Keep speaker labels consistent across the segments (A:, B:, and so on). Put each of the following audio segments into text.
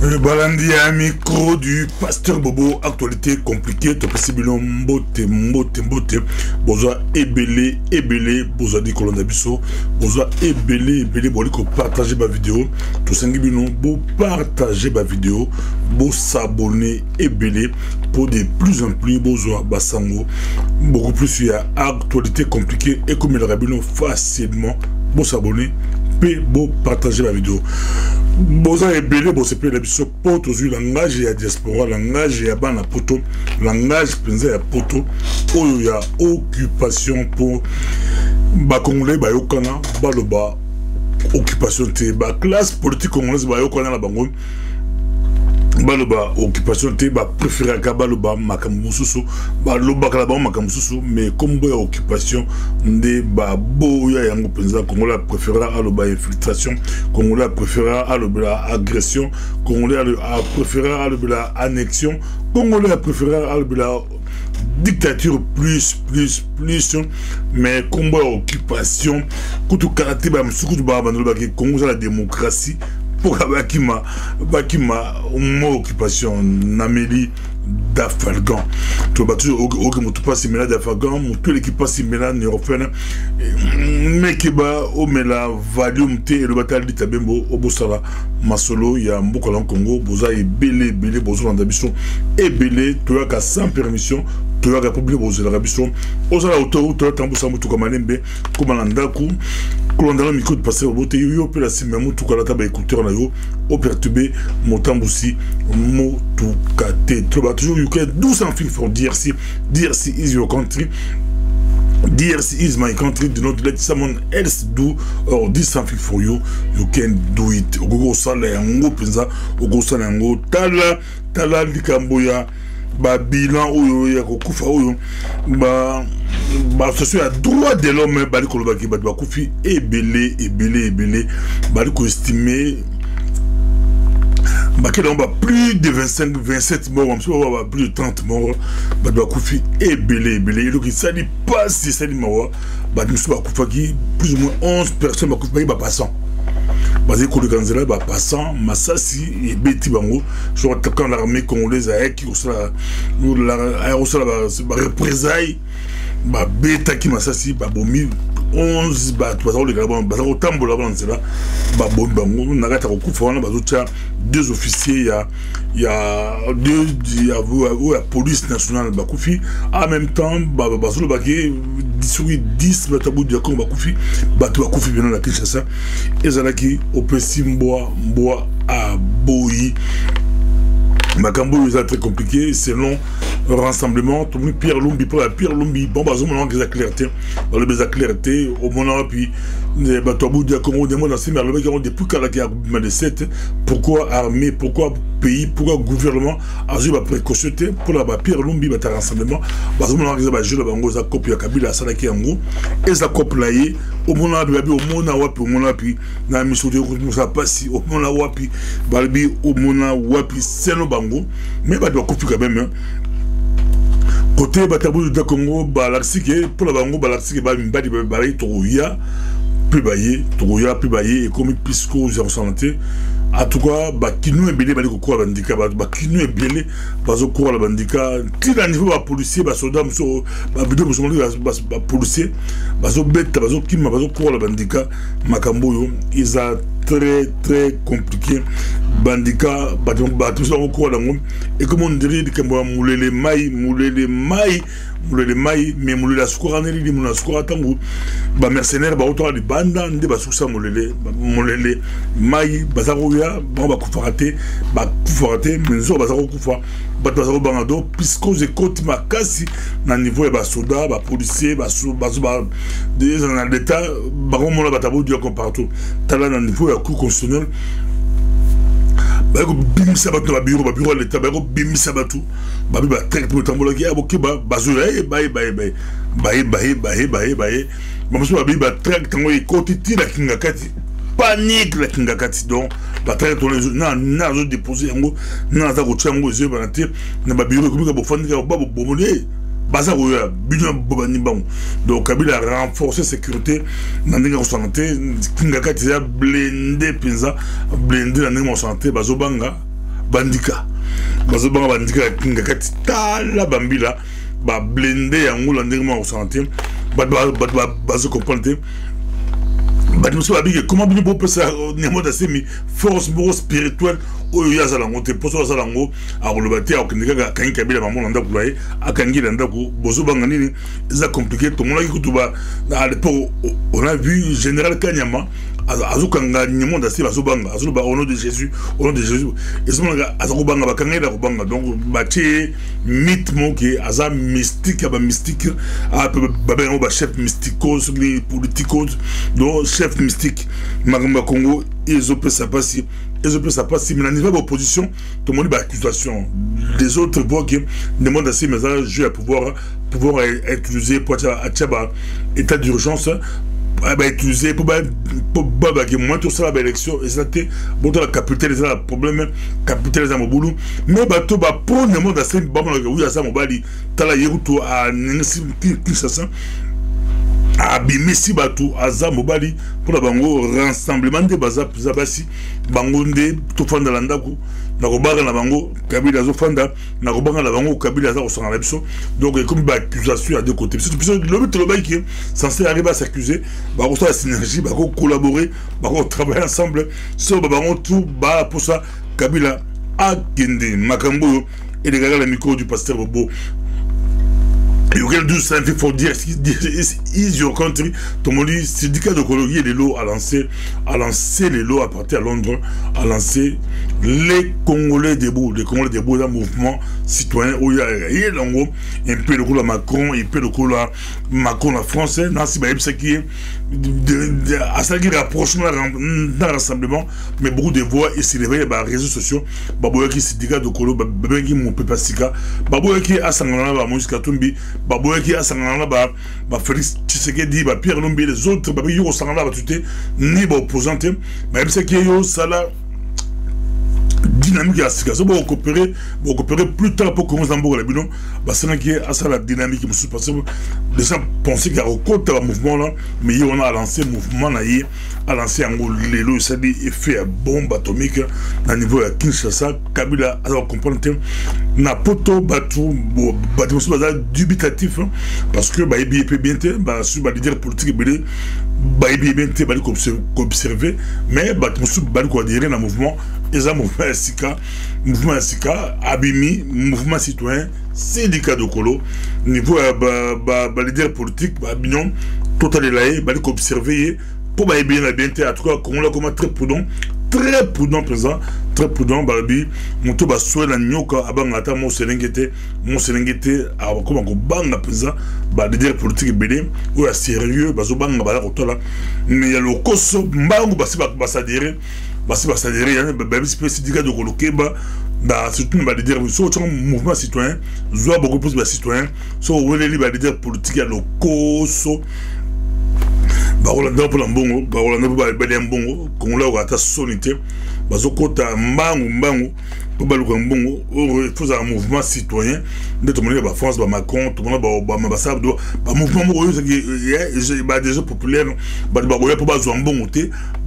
A: Le balandi à micro du pasteur Bobo, actualité compliquée, tout possible, mbote, bozoa ebele, bozoa di kolonda biso, bozoa ebele, boliko partager ma vidéo, tout ça bino, bo partager ma vidéo, bo s'abonner ebele, pour de plus en plus, bozoa basango, beaucoup plus il y a actualité compliquée, et comme il rabino facilement, bo s'abonner, puis bo partager ma vidéo. Boza ebele bo sepe la biso poto zu langage ya diaspora, langage ya bana poto, langage penza ya poto oyo ya occupation pour ba congolais ba yokana baloba occupation te ba classe politique congolaise ba yokana la bango baloba occupation te ba préférer ka baloba makambususu baloba kala ba makambususu mais comme boya occupation nde ba boya yango penza congolais préférer aloba infiltration, congolais préférer aloba agression, congolais préférer aloba annexion, congolais préférer aloba dictature plus mais combat occupation kutu karate ba msukutu ba bandolo ba Congo la démocratie pour bakima occupation nameli d'Afalgan tu vas toujours au mutu passe mena d'Afalgan mutu l'équipe passe mena nérophène mais qui ba o mela valium te le batal di tabembo obosala masolo ya mboka la Congo boza ebele bozo na biso ebele to ya sans permission to ya publier bozo la biso ozala auto to tambusa mutu comme malembe comme landaku kolondala micro de passer au bote yo pe la sima mutu kala taba écouteur na yo au perturbé motambusi motu kate to ba toujours you can do something for DRC is your country. DRC is my country. Do not let someone else do or do something for you. You can do it. Ogogo sala yango penza, ogogo sala yango tala likamboya ba bilan oyo ya kokufa oyo ba ce soit droit de l'homme bali kolobaki ba kufi ebele bali ko estimer Baké on va plus de 27 morts, plus de 30 morts, Badouakoufi et Belé. Donc il s'agit pas si ça dit Mawa, Badouakoufi, plus ou moins 11 personnes, Bakoufi, passant. Basé pour le Ganzela, passant, Massassi et Betty Bango, je suis attaquant l'armée congolaise à Eki, la représailles, Beta qui Massassi, Babomi. 11 bateaux les gabons bateau tambo la bande là babon bango nagata ko kufa na bazocha deux officiers il y a la police nationale bakufi en même temps bazolo baki 10 bateaux de ko bakufi bateau bakufi bien la Kinshasa ezalaki opesi mboa a boyi Makambo est très compliqué selon le rassemblement. Tout le monde Pierre Lumbi pour la Pierre Lumbi. Bon, bah, au moment que les clarté, dans le baiser clarté, au moment puis les bateaux de Congo des mots dans ces merveilleux qui ont depuis qu'à la guerre de 7. Pourquoi armée, pourquoi pays, pourquoi gouvernement a joué la précautionné pour la Pierre Lumbi bat rassemblement. Bah, au moment que les jeux de Bango za copie à Kabila Salaki Ango et za copie là au moment au moment puis na mission de Moussa Passi au moment wapi balbi au moment wapi c'est no Bango mais bah doit couper quand même côté batabou de Congo balaxike pour la Bango balaxike ba mbadi bari toya plus baillé et comme pisco aux santé en tout cas bah qui nous est belé bah ko la bandika bah qui nous est belé bah zo ko la bandika ti la niveau bah policier bah soldat so bah bidon bah policier bah zo bête bah zo kima bah zo ko la bandika makambo yo ils a très compliqué bandika bah tout ça ko la ngom et comme on dirait que moi moulele mai mais moulele la scoraneli di moulele scora tango bah mercenaire bah auto di banda ndé bah sous ça moulele mai bah ça bon bah kufarate mais zo bah ça kufa bah ça bangado puisque je compte ma casse na niveau bah soda bah policier bah des en l'état bah on la batabo du comme partout tala na niveau ya cour constitutionnel bah ko bim sabatu ba bureau l'état bah ko bim sabatu bah très pour tambola ki aboki bah zo bah bah très tango e kotiti la kingakati panique la kingakati donc ba très to les na zo déposer yango na za ko tsango ze ba na na ba bureau ko ba fandika ba bomole baza oya bilan bobani bango donc Kabila a renforcé sécurité na ndenge ko santé kingakati ya blindé penza blindé na ndenge ko santé bazobanga bandika bazo banga bandika kinga kati tala bambila ba blender yango la ndenge mo santé bazo comprendre comment bien pour ça némo da semi force mo spirituelle oyo ya zala ngote poso zala ngo a kolobate a kindika ka kabila mamu nda kulaye akangi nda ko bozo banga nini ça compliqué tout monde qui kutuba à l'époque on a vu général Kanyama azukanga nyemo da semi azobanga azuba au nom de Jésus et ce moment azakubanga bakanga da kubanga donc batie mythe mo qui aza mystique ba mystique a ba ba chef mysticos politicos donc chef mystique Magamba Congo ils ont ça passer mais à niveau d'opposition tout le monde a accusation les autres voient que demandent à ces messages à pouvoir utiliser pour état d'urgence utiliser pour moins tout ça l'élection et ça pour la capitale c'est le problème capitale dans boulot mais bateau pour le monde à ces oui à ça mobali tala yeruto à Nancy Kinshasa abimisi batu aza mobali pour la bango rassemblement de baza basi bango nde to fanda la ndako na kobanga na bango kabila zo fanda na kobanga na bango kabila za kosanga biso donc comme ba accusation à deux côtés le but le bail qui est censé arriver à s'accuser ba ko la synergie ba ko collaborer ba ko travailler ensemble so ba bango tout ba pour ça kabila a kende makambo et les gars le micro du pasteur Bobo. Et auquel d'où ça fait faut dire is your country tout le monde dit syndicat de colorier les lots a lancé les lots à partir à Londres a lancé les Congolais debout d'un mouvement citoyen où il y a un peu le coup à Macron et peu le coup à Macron la France Nancy Baïb c'est qui est à ça qui rapprochement dans le rassemblement mais beaucoup de voix et s'est réveillé par les réseaux sociaux baboya qui syndicat de colo baboya qui mon peuple sika baboya qui a sangana ba Moïse Katumbi baboya qui a sangana ba Félix Tshisekedi ba Pierre Lumbi les autres baboya yo sangana ba tuté ni ba opposante mais c'est qui yo sala dynamique à Sika, ça va coopérer plus tard pour commencer à la bilan. C'est la dynamique qui me passe. Les gens pensaient qu'il y a un côté mouvement là, mais on a lancé le mouvement là, a lancé un les lots, ça dit effet à bombe atomique à niveau de Kinshasa, Kabila, alors comprendre n'a pas tout battu, dubitatif parce que bah il est bien bah sur bah leader politique belé bah il est bien bah observer mais bah tout bah quoi dire dans mouvement et ça mouvement SICA abimi mouvement citoyen syndicat de colo niveau bah leader politique bah bignon total là bah observer pour bah bien la bien en tout cas comme là comme très prudent présent très prudent barabi moto ba soela nyoka abanga ata mo selengete a comme ko banga présent ba leader politique belé ou à sérieux bazo banga bala kotola mais ya le koso mbangu basi ba sadere yani ba syndicat de kolokeba da surtout ba leader so mouvement citoyen zo beaucoup plus ba citoyen so wele ba leader politique ya le koso Barolanda pour l'ambongo, Barolanda pour l'ambongo, qu'on l'a ou sonité, Bazokota mbangu, pour baluka mbongo, il faut un mouvement citoyen, de tout le monde, France, Macron, tout le monde, l'ambassade, mouvement déjà populaire, Bagoya pour Bazouambongo,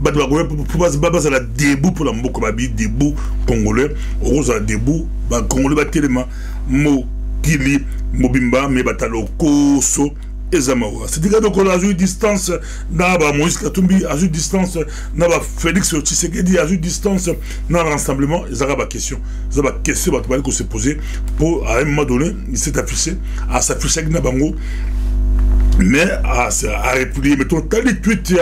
A: Bagoya pour Baza la debout pour l'ambongo, debout congolais, Rose à debout, Congolais, Batelema, Mo, Kili, Mobimba, mais Batalo, Koso. C'est-à-dire que l'on a eu distance dans Moïse Katumbi, a eu distance dans Félix Tshisekedi, a eu distance dans le rassemblement. Ils ont une question. Ils ont une question qu'on s'est posée pour, à un moment donné, il s'est affiché, à s'afficher avec Nabango. Mais à réplier, mettons, tel les tweets, il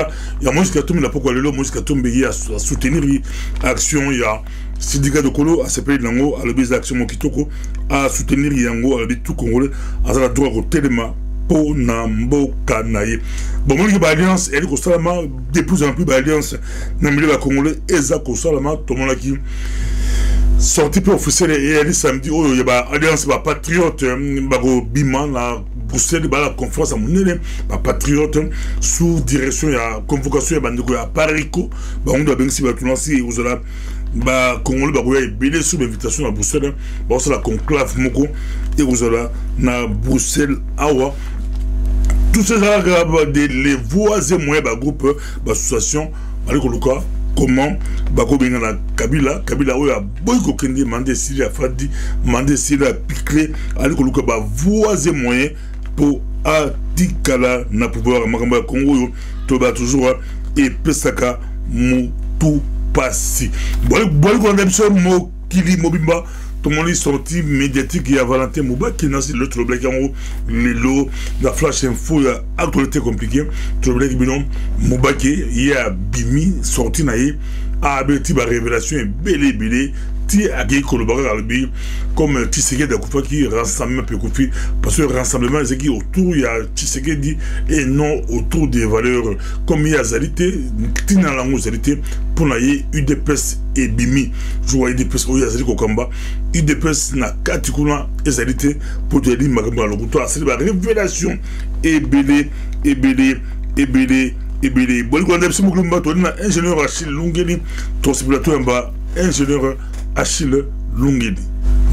A: y a Moïse Katumbi, il n'a pas quoi Moïse Katumbi, à soutenir l'action, il y a syndicat de Kolo, à s'appeler Nango, à l'objet d'action Mokitoko, à soutenir Yango, à l'objet tout Congolais, à la droite au téléma. Pour Namboka Naye. Bon, moi, l'alliance, elle est constamment de plus en plus d'alliance dans le milieu congolais, et ça, constamment, tout le monde qui sorti pour officiel et elle samedi, oh, il y a alliance, patriote, Bima, la Bruxelles, la conférence à Mounele, patriote, sous direction, il y a convocation, il y a Parico, on doit bien s'y battre, vous allez. Congolais bagoya belé sous l'invitation à Bruxelles c'est la conclave moko et vous allez na Bruxelles awa tous ces gens les voix et moyens groupe association Malikoluka comment bako benga na Kabila oyo boy ko kende mandé Syrie Fadi mandé Syrie Piqué ali ko luka ba voiser moyen pour atikala na pouvoir makambo ya Congo yo to ba toujours et pesaka mutu pasi boy ko ndemso mo kili mobimba. Tout le monde est sorti médiatique, il y a Valentin Mouba qui est dans le trouble qui est le lot, la flash info, il y a actualité compliquée. Trouble qui est Mouba qui est à Bimi, sorti naïe, a aberti la révélation et belé. Ti a gagné collaborer avec lui comme Tshisekedi Akoufa qui rassemble un peu Koufi parce que le rassemblement c'est qui autour il y a Tshisekedi et non autour des valeurs comme il y a Zalité Tina Lango Zalité pour naïe UDPS et Bimi je vois UDPS au Yazali Kokamba UDPS na Katikuna et Zalité pour te dire Magamba Lokuto c'est la révélation et belé bon quand on a un ingénieur Achille Lungeli ton plateau en bas ingénieur Achille Lungeli.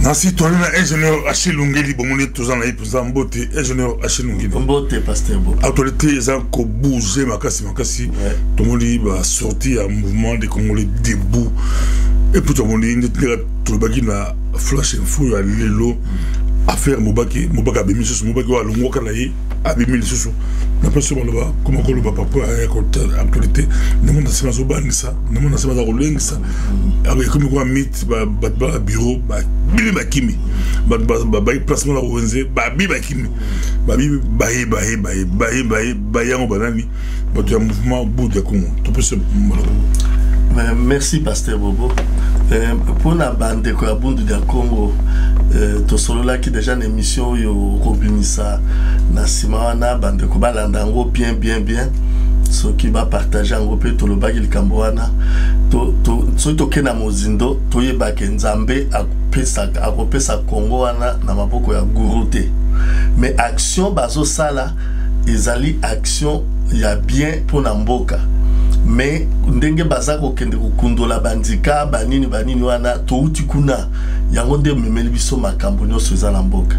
A: Nansi toi ingénieur Achille Lungeli bon on est tous en pour ça mbote ingénieur Achille Lungeli.
B: Mbote pasteur Bo.
A: Autorité ils ont ko bouger makasi tout le monde va sortir un mouvement de Congolais debout et puis tout le monde tout le bagui na flash info ya lelo affaire Mobaki Bemi sous Mobaki wa longo kana yi abimi sous na pas sur là comment ko le papa à actualité ne monde sema zo banisa ne monde sema za rolengisa avec comme quoi mit ba bureau ba bili bakimi ba placement la wenze ba bi bakimi ba bi ba yango banani ba tu mouvement bout de Congo tout peut se
B: merci pasteur Bobo pour la bande de Abundu de Congo to solo là qui déjà une émission yo Robinisa na simana bande ko balandango bien ce qui va partager en groupe to le bagil kamboana to so to kena mozindo to yeba ke nzambe akopesa Congo wana na maboko ya guruté mais action bazo sala ezali action ya bien pour na mboka mais ndenge bazako kende kukundola bandika banini wana touti kuna yango nde memeli biso makambo nyonso eza na mboka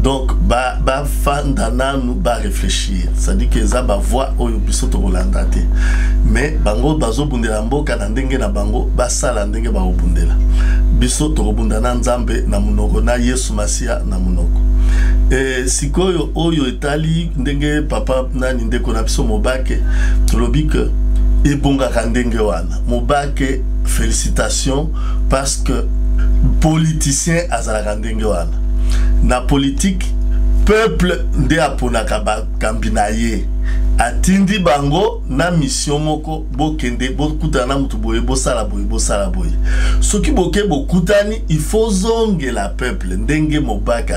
B: donc ba fanda nanu ba réfléchir ça dit que za ba voix oyo biso to kolanda te mais bango bazobundela mboka na ndenge na bango basala ndenge ba obundela biso to kobundana nzambe na munoko na Yesu Masia na munoko sikoyo oyo etali ndenge papa nani ndeko na biso Mobake tolobi que et bonga kandenge wana Mobake félicitations parce que politicien azala kandenge wana na politique peuple nde aponaka bakambina ye atindi bango na mission moko bokende bokutana mutu boye bosala boye soki boke bokutani il faut zongela peuple ndenge Mobake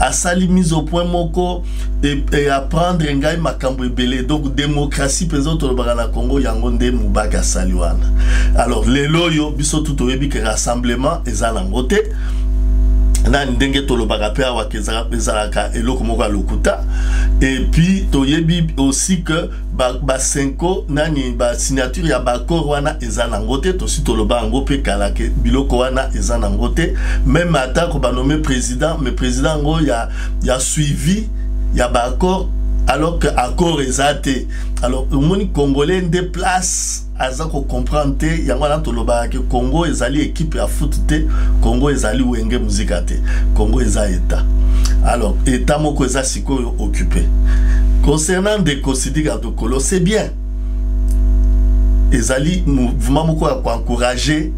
B: asali mise au point moko et apprendre ngai makambo ebele donc démocratie penza tolobaka na Congo yango nde Mobake asali wana alors lelo yo biso tout oyebi ke rassemblement eza nango te na ndenge tolobaka pe awa kezalaka eloko moko lokuta et puis toyebi aussi que ba cinco nani ba signature ya ba accord wana eza nango te to si toloba ngo pe kalake biloko wana eza nango te même ata ko ba nommer président mais président ngo ya suivi ya ba accord alors que accord ezate alors le monde congolais de place aza ko comprendre te yango na toloba ke Congo ezali équipe ya foot te Congo ezali wenge muzika te Congo eza état alors état moko eza sikoyo occupé concernant des considérations de Kolo c'est bien ezali mouvement moko ya encourager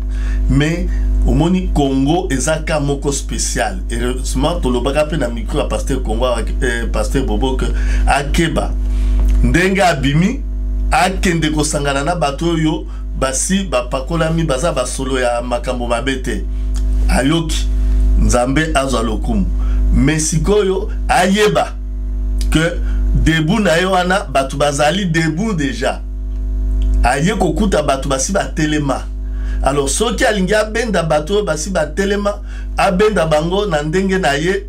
B: mais au moni Congo ezaka moko spécial heureusement tolobaka pe na micro à pasteur Congo pasteur Bobo que akeba ndenge abimi akende kosangana na bato yo basi bapakolami baza basolo ya makambo mabete ayoki nzambe azwa lokumu mais sikoyo ayeba que debout na yo wana bato bazali debout déjà aye kokuta bato basi batelema alors soki alingi abenda bato basi batelema abenda bango na ndenge na ye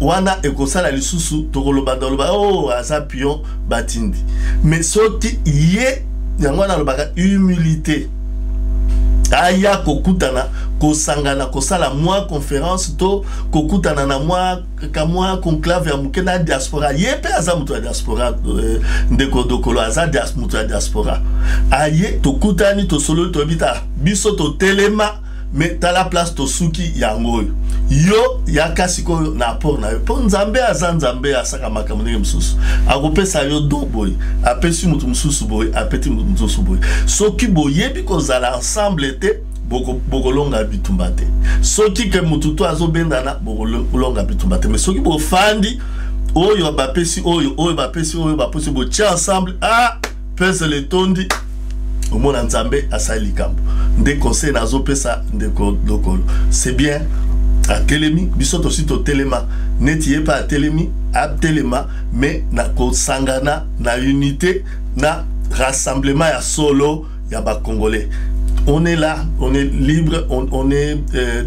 B: wana ekosala lisusu tokoloba doloba oh asa pion batindi mais soki ye yango na lobaka humilité aya kokutana kosangana kosala mwa conférence to kokutana na mwa conclave ya muke na diaspora yepe aza mutu ya diaspora ndeko dokolo aza mutu ya diaspora aye tokutani tosolo tobita biso to telema mais ta la place to suki yango yo yakasi ko na apport na yo po nzambe aza nzambe asaka makambo ndenge mususu akopesa yo do boy apesi mutu mususu boy apeti mutu mususu boy soki boyebi kozala ensemble te bokolonga bitumba te soki ke mutu to azobendana bokolonga bitumba te mais soki bofandi oyo bapesi oyo bapesi oyo bapesi bo tia ensemble pese le tondi omona nzambe asali kambo nde conseil nazo pesa ndeko dokolo c'est bien a telemi biso to sito telema neti ye pa telemi a telema mais na ko sangana na unité na rassemblement ya solo ya ba congolais. On est là, on est libre, on est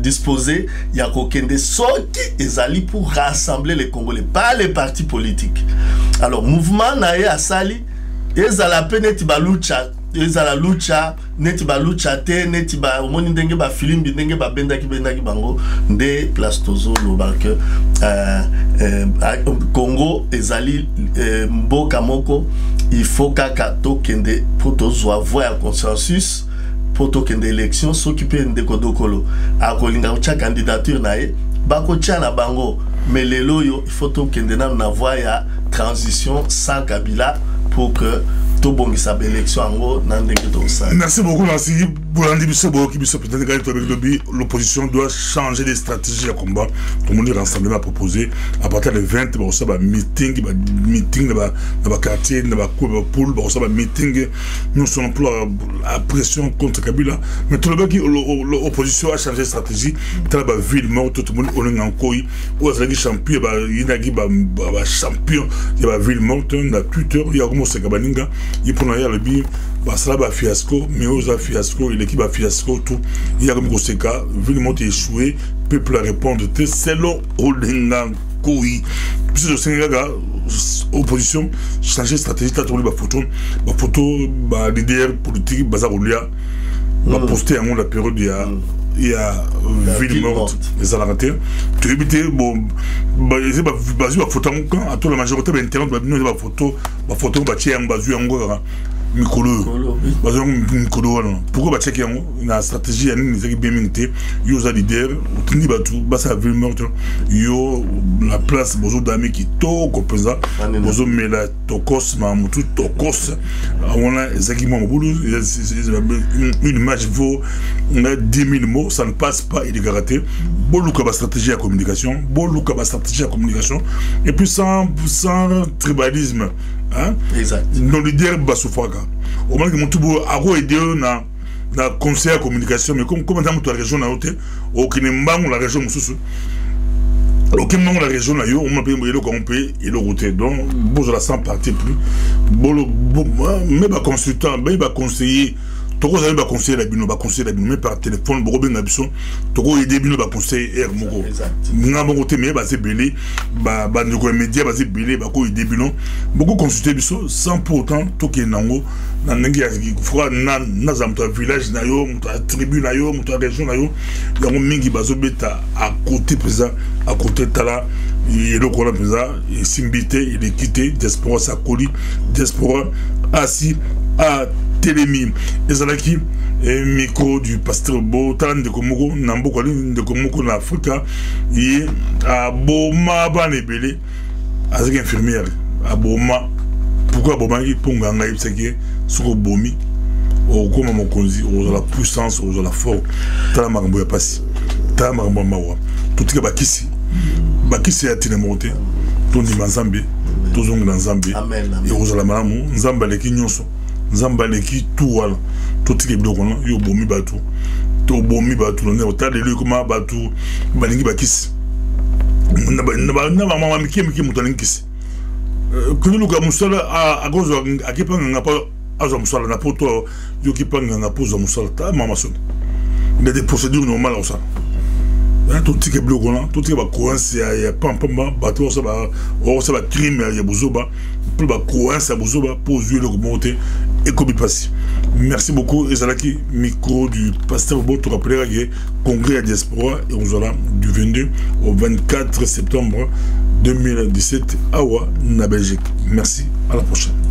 B: disposé. Il y a des sorties ezali pour rassembler les Congolais, pas les partis politiques. Alors, mouvement nae asali, ezala pe neti ba lucha, ezala lucha, neti ba lucha te, neti ba omoni ndenge ba film, ndenge ba bendaki bango, nde place tozo loba que Congo ezali mboka moko, il faut kaka to kende pour tozo avoir un consensus. Poto kende élection s'occuper ndeko dokolo akolinga ucha candidature nae bako tia na bango mais lelo yo il faut to kende na voie ya transition sans Kabila pour que to bongisa élection ango na ndenge to ça.
A: Merci beaucoup merci Bolandi biso boki biso peut-être que avec lobby l'opposition doit changer de stratégie à combat comme on dit rassemblement proposé à partir de 20 ba ça ba meeting dans ba quartier dans ba pool ba ça ba meeting nous sommes la pression contre Kabila mais tout le monde qui l'opposition a changé de stratégie dans ba ville morte tout le monde on en koi ou azaki champion ba inagi ba champion il y a ba ville morte na Twitter il y a comment c'est Kabaninga il prend le bi bah ça va fiasco mais aux fiasco l'équipe a fiasco tout il y a comme Koseka vu le monde échoué peuple à répondre selon Olenga Koi puis le Sénégal opposition changer stratégie t'as trouvé ma photo bah leader politique bazaroulia va poster en la période il y a ville morte les alartés tu éviter bon bah c'est pas photo à toute la majorité de internet bah photo bah tiens bah encore Mikolo pourquoi checker la stratégie ya nini ezaki bien minute yo za leader utindi batu basa ville morte yo la place bozo dami ki to kompensa bozo mela tokos ma mutu tokos on a ezaki mo bulu une image vaut on a 10 000 mots ça ne passe pas il est garaté boluka ba stratégie à communication et puis sans tribalisme. Hein?
B: Exact.
A: Nos leaders basoufaga. Au moins que mon tout a aidé na conseil à communication mais comme dans toute la région na haute au Kinembango la région mususu. Au Kinembango la région na yo on m'a payé le compé et le route donc bozo la sans partir plus. Bolo mais ba consultant, ba conseiller toko za ba conseiller la bino mais par téléphone bo ben abison toko aider bino ba conseiller er moko nga moko te mais ba se belé ba ndeko média ba se belé ba ko aider bino beaucoup consulter biso sans pourtant toke nango na ndenge ya froid na za mto village na yo mto tribu na yo mto région na yo yango mingi bazo beta à côté présent à côté tala et le kola présent et simbité il est quitté diaspora sakoli diaspora assis à Télémi, ezalaki micro du pasteur Botan de Komoko, Nambo de Komoko en Afrique, et à Boma Banebele, avec infirmière, à Boma. Pourquoi Boma pour Nganga Ipseke, sur Bomi, au Koma Mokonzi, aux la puissance, aux la force, Talamarbo ya Passi, Talamarbo Mawa, tout ce qui est Bakissi, Bakissi a été monté, tout le Nzambe, tout le Nzambe, et aux Alamanamu, Nzamba les Kinyonso. Nzamba leki tout wala tout ce qui est bloqué yo bomi batu to bomi batu ne otale le kuma batu balingi bakisi na mama miki mutani kisi kulu ka musala a gozo akipanga ngapa azo musala na poto yo kipanga na pozo musala ta mama son il y a des procédures normales comme ça tout ce qui est bloqué tout ce qui va coincer ya pamba batu ça va crime ya bozoba pour ba coincer bozoba pour jouer le monter et Kobi Passi. Merci beaucoup. Et Zalaki, micro du pasteur Bobo, tu rappelleras que congrès à diaspora et on sera du 22 au 24 septembre 2017 à Oua, na Belgique. Merci, à la prochaine.